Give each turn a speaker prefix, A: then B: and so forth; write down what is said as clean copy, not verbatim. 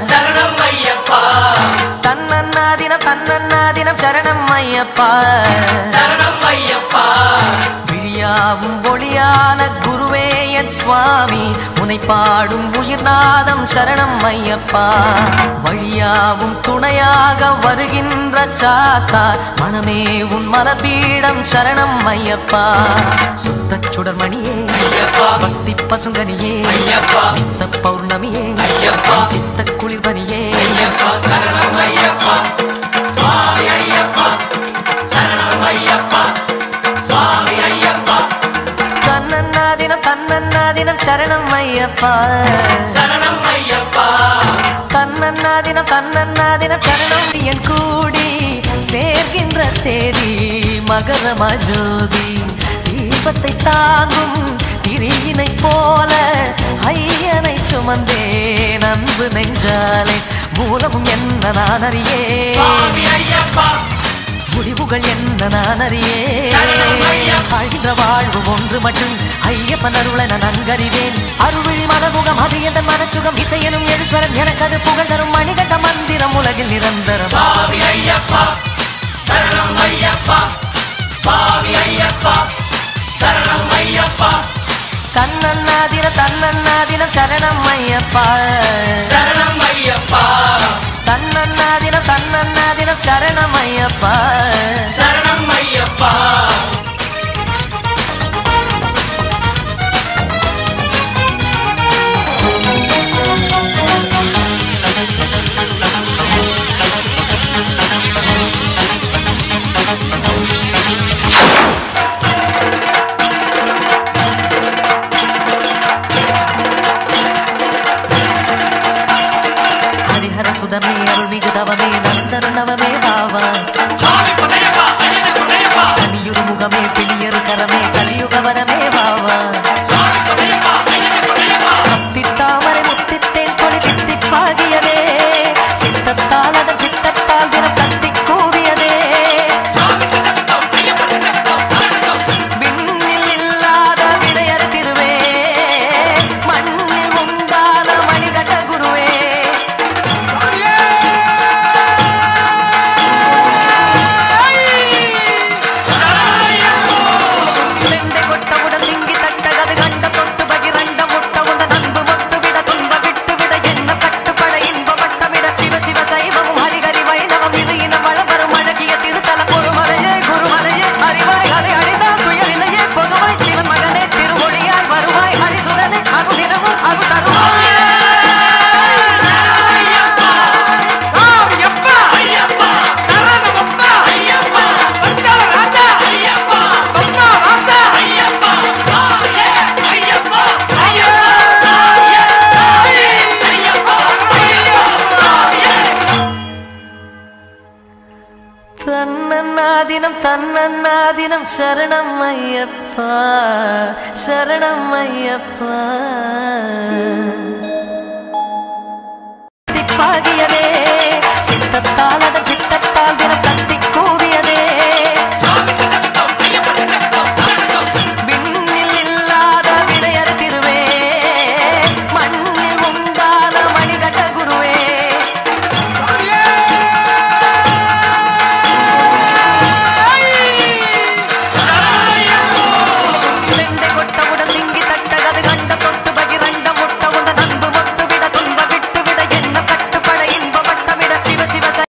A: சரணம் ஐயப்பா.
B: தன்னன்னாதினம் தன்னன்னாதினம் சரணம் ஐயப்பா.
A: சரணம் ஐயப்பா.
B: விழியாவும் ஒளியான குருவே என் சுவாமி, உனை பாடும் உயிர்நாதம் சரணம் ஐயப்பா. வழியாவும் துணையாக வருகின்ற சாஸ்தா, மனமே உன் மலபீடம் சரணம் ஐயப்பா. சுத்த சுடர்மணியே
A: ஐயப்பா,
B: பக்தி பசுங்கனியே
A: ஐயப்பா,
B: நித்த பௌர்ணமியே
A: ஐயப்பா,
B: சித்த குளிர்பனியே
A: ஐயப்பா. சரணம் ஐயப்பா, சுவாமி ஐயப்பா. சரணம் ஐயப்பா, சுவாமி ஐயப்பா.
B: தன்னன்னாதினம் தன்னன்னாதினம் சரணம் ஐயப்பா.
A: சரணம் ஐயப்பா.
B: தன்னன்னாதினம் தன்னன்னாதினம் சரணம். என் கூடி சேர்கின்ற தேதி மகரம ஜோதி, தீபத்தை தாங்கும் திரியினை போல ஐயனை சுமந்தேன் அன்பு நெஞ்சாலே. மூலமும் என்ன நான் அறியே,
A: சுவாமி ஐயப்பா.
B: முடிவுகள் என்ன நான் அறியே.
A: சரணம் ஐயப்பா.
B: அழிந்த வாழ்வு ஒன்று மட்டும் ஐயப்பன் அருளை நான் நன்கறிவேன். அருள்விழி மலர்முகம் அது எந்த மனச்சுகம், இசையனும் எழுஸ்வரன் எனக்கது புகழ் தரும் மணிகண்ட மந்திரம் உலகில் நிரந்தரம்.
A: சுவாமி ஐயப்பா. சரணம் ஐயப்பா, சுவாமி ஐயப்பா. சரணம் ஐயப்பா.
B: தன்னன்னாதினம் தன்னன்னாதினம் சரணம் ஐயப்பா.
A: சரணம் ஐயப்பா.
B: தன்னன்னாதினம் தன்னன்னாதினம் சரணம் ஐயப்பா.
A: சரணம் ஐயப்பா.
B: ஹரிஹர சுதமே அருள்மிகு தவமே நந்தர் நவமே பாவா.
A: சுவாமி பொன்னையப்பா, ஐயனே பொன்னையப்பா.
B: கலியுரு முகமே பிணியரு கரமே கலியுகவரமே பாவா.
A: சுவாமி பொன்னையப்பா, ஐயனே பொன்னையப்பா.
B: முத்தித்தாமரை முத்தித்தேன் கொடி தித்திப்பாகியதே, சித்தத்தால் அதன் சித்தத்தால் தினம் தத்தி கூவியதே.
A: சுவாமி திட்டமிட்டோம், ஐயப்பா திட்டமிட்டோம். சரணம்.
B: விண்ணில் இல்லாத விடையர் திருவே, மண்ணில் உண்டான மணிகண்ட குருவே. செண்டை கொட்டவுடன் திங்கி தட்டகது கண்ட தொட்டு பகிரண்ட முட்டவுடன் அன்பு மொட்டு விட துன்ப விட்டு விட என்ன கட்டுப்பட இன்பப்பட்ட விட சிவ சிவ சைவமும் ஹரிஹரி வைணவம் இது இனம் வளவரும் அழகிய திருத்தல பொறுமலையே குருமலையே அறிவாய் அதை அழிந்தால் துயரிலையே பொதுவாய் சிவன் மகனே திருமொழியாய் வருவாய் ஹரிசுரனே அருதினமும் அருள் தருவாய்.
A: ஐயப்பா, ஐயப்பா. சரணமப்பா, ஐயப்பா. மங்கள ராஜா, ஐயப்பா. பத்மா வாசா, ஐயப்பா. சுவாமியே, ஐயப்பா. ஐயப்பா, சுவாமியே. ஐயப்பா, ஐயப்பா, சுவாமியே.
B: தன்னன்னாதினம் தன்னன்னாதினம் சரணம் ஐயப்பா. சரணம் ஐயப்பா. திப்பாகியதே சித்தத்தால்